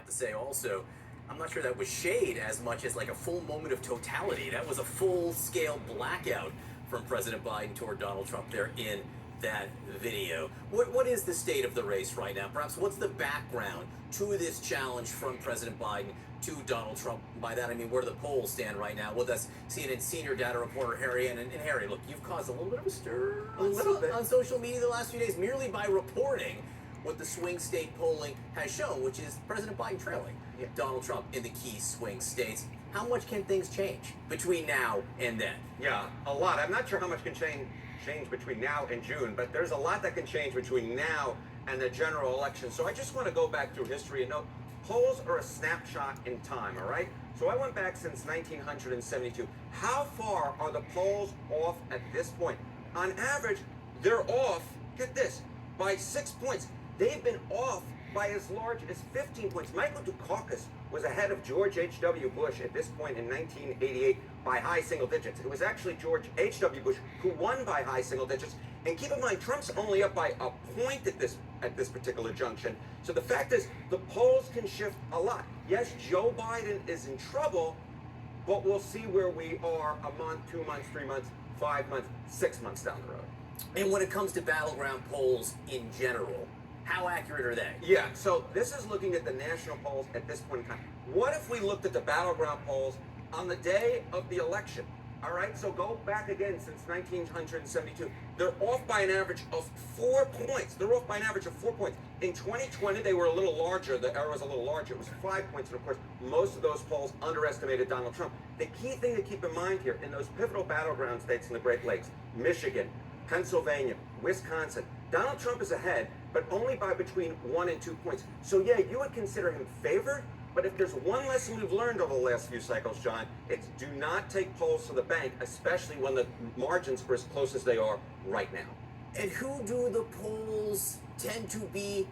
to say also, I'm not sure that was shade as much as like a full moment of totality. That was a full-scale blackout from President Biden toward Donald Trump there in that video. What is the state of the race right now? Perhaps what's the background to this challenge from President Biden to Donald Trump? By that I mean, where do the polls stand right now? With us, CNN senior data reporter Harry and Harry, look, you've caused a little bit of a stir on social media the last few days merely by reporting what the swing state polling has shown, which is President Biden trailing Donald Trump in the key swing states. How much can things change between now and then? Yeah, a lot. I'm not sure how much can change between now and June, but there's a lot that can change between now and the general election. So I just want to go back through history and note polls are a snapshot in time, all right? So I went back since 1972. How far are the polls off at this point? On average, they're off, get this, by 6 points. They've been off by as large as 15 points. Michael Dukakis was ahead of George H.W. Bush at this point in 1988 by high single digits. It was actually George H.W. Bush who won by high single digits. And keep in mind, Trump's only up by a point at this particular junction. So the fact is, the polls can shift a lot. Yes, Joe Biden is in trouble, but we'll see where we are a month, 2 months, 3 months, 5 months, 6 months down the road. And when it comes to battleground polls in general, how accurate are they? Yeah, so this is looking at the national polls at this point in time. What if we looked at the battleground polls on the day of the election? All right, so go back again since 1972. They're off by an average of 4 points. They're off by an average of 4 points. In 2020, they were a little larger. The error was a little larger. It was 5 points. And of course, most of those polls underestimated Donald Trump. The key thing to keep in mind here, in those pivotal battleground states in the Great Lakes, Michigan, Pennsylvania, Wisconsin, Donald Trump is ahead, but only by between 1 and 2 points. So yeah, you would consider him favored, but if there's one lesson we've learned over the last few cycles, John, it's do not take polls to the bank, especially when the margins are as close as they are right now. And who do the polls tend to be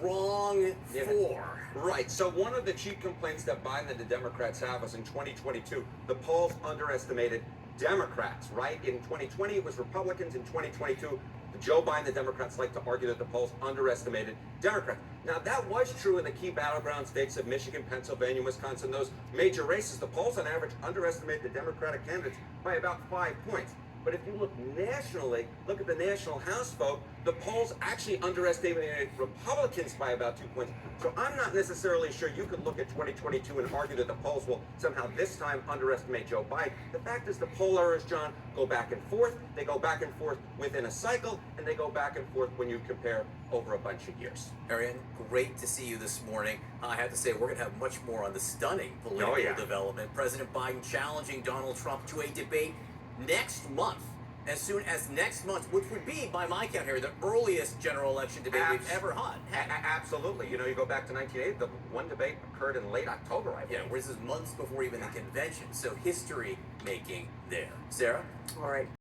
wrong for? Right. So one of the chief complaints that Biden and the Democrats have was in 2022, the polls underestimated Democrats, right? In 2020, it was Republicans. In 2022, Joe Biden, the Democrats like to argue that the polls underestimated Democrats. Now, that was true in the key battleground states of Michigan, Pennsylvania, Wisconsin, those major races. The polls on average underestimated the Democratic candidates by about 5 points. But if you look nationally, look at the national House vote, the polls actually underestimated Republicans by about 2 points. So I'm not necessarily sure you could look at 2022 and argue that the polls will somehow this time underestimate Joe Biden. The fact is the poll errors, John, go back and forth. They go back and forth within a cycle, and they go back and forth when you compare over a bunch of years. Arian, great to see you this morning. I have to say, we're going to have much more on the stunning political development. President Biden challenging Donald Trump to a debate next month, as soon as next month, which would be, by my count here, the earliest general election debate we've ever had. Absolutely. You know, you go back to 1980, the one debate occurred in late October, I believe. Yeah, whereas this is months before even the convention. So history making there. Sarah? All right.